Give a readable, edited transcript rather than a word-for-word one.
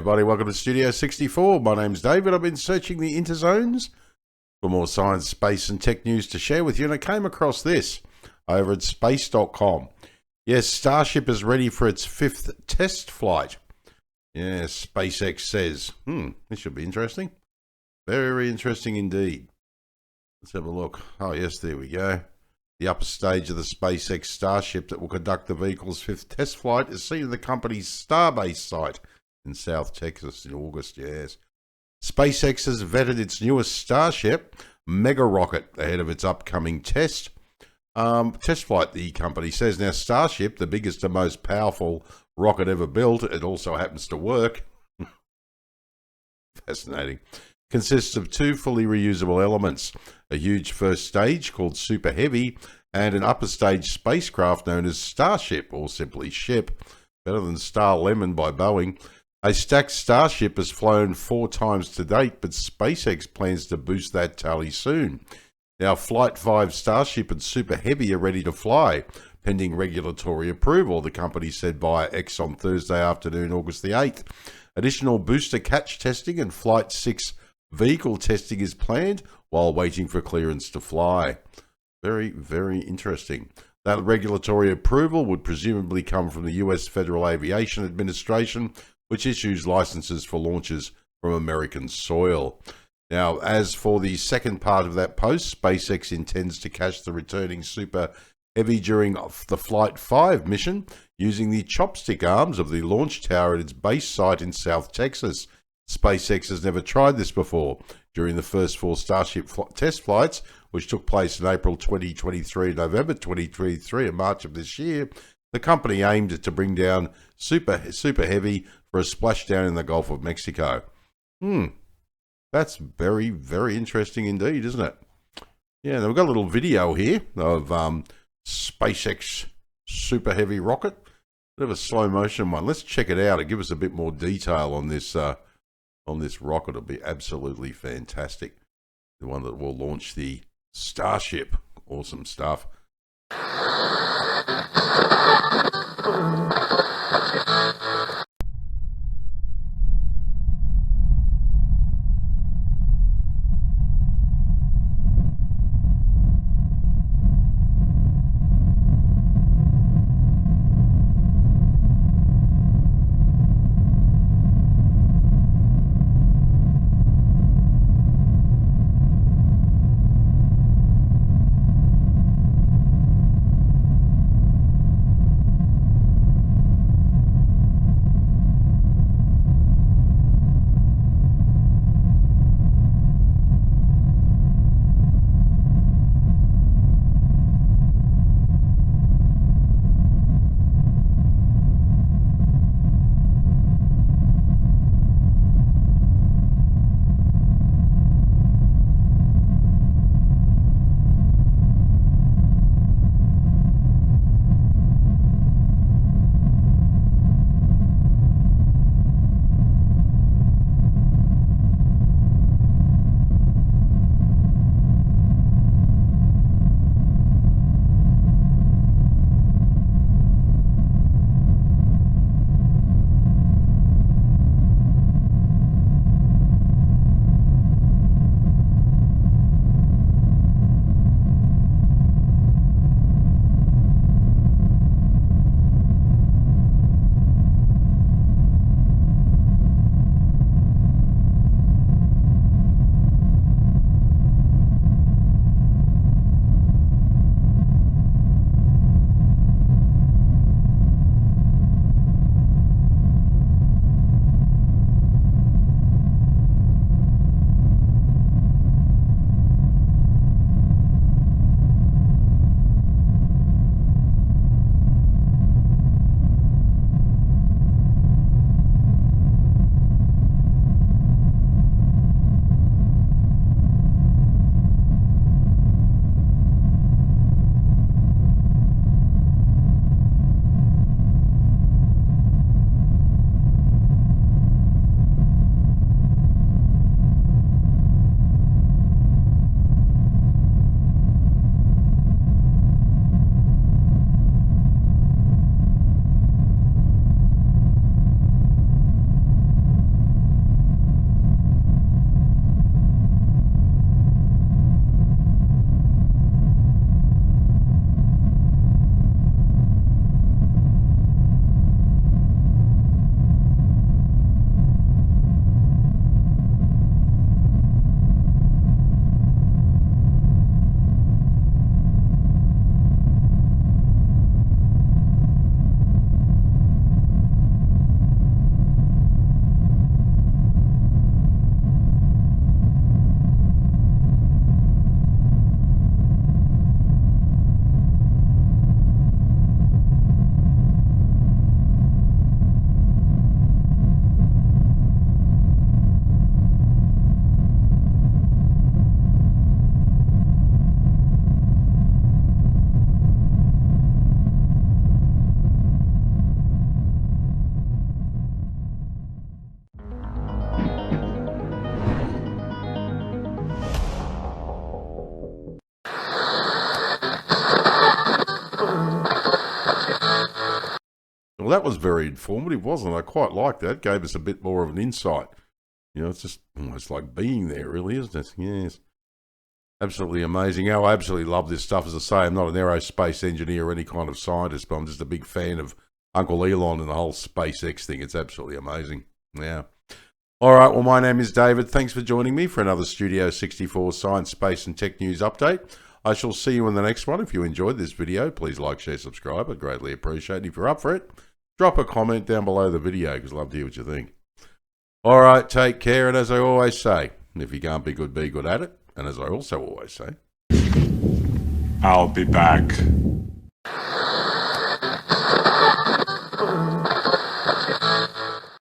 everybody, welcome to Studio 64. My name's David. I've been searching the interzones for more science, space and tech news to share with you, and I came across this over at space.com. Yes, Starship is ready for its 5th test flight. Yes, SpaceX says. This should be interesting. Very interesting indeed. Let's have a look. Oh yes, there we go. The upper stage of the SpaceX Starship that will conduct the vehicle's 5th test flight is seen at the company's Starbase site in South Texas in August, yes. SpaceX has vetted its newest Starship mega rocket ahead of its upcoming test flight, the company says. Now, Starship, the biggest and most powerful rocket ever built, it also happens to work. Fascinating. Consists of 2 fully reusable elements, a huge first stage called Super Heavy, and an upper stage spacecraft known as Starship, or simply Ship, better than Star Lemon by Boeing. A stacked Starship has flown 4 times to date, but SpaceX plans to boost that tally soon. Now, Flight 5 Starship and Super Heavy are ready to fly, pending regulatory approval, the company said via X on Thursday afternoon, August the 8th. Additional booster catch testing and Flight 6 vehicle testing is planned while waiting for clearance to fly. Very, very interesting. That regulatory approval would presumably come from the US Federal Aviation Administration, which issues licenses for launches from American soil. Now, as for the second part of that post, SpaceX intends to catch the returning Super Heavy during the Flight 5 mission using the chopstick arms of the launch tower at its base site in South Texas. SpaceX has never tried this before. During the first 4 Starship test flights, which took place in April 2023, November 2023, and March of this year, the company aimed to bring down Super Heavy for a splashdown in the Gulf of Mexico. That's very, very interesting indeed, isn't it? Yeah, now we've got a little video here of SpaceX Super Heavy rocket. Bit of a slow motion one. Let's check it out and give us a bit more detail on this rocket. It'll be absolutely fantastic. The one that will launch the Starship. Awesome stuff. that was very informative, wasn't it? I quite liked that. Gave us a bit more of an insight. You know, it's just almost like being there, really, isn't it? Yes. Absolutely amazing. Oh, I absolutely love this stuff. As I say, I'm not an aerospace engineer or any kind of scientist, but I'm just a big fan of Uncle Elon and the whole SpaceX thing. It's absolutely amazing. Yeah. All right. Well, my name is David. Thanks for joining me for another Studio 64 Science, Space and Tech News update. I shall see you in the next one. If you enjoyed this video, please like, share, subscribe. I'd greatly appreciate it. If you're up for it, drop a comment down below the video because I'd love to hear what you think. All right. Take care. And as I always say, if you can't be good at it. And as I also always say, I'll be back.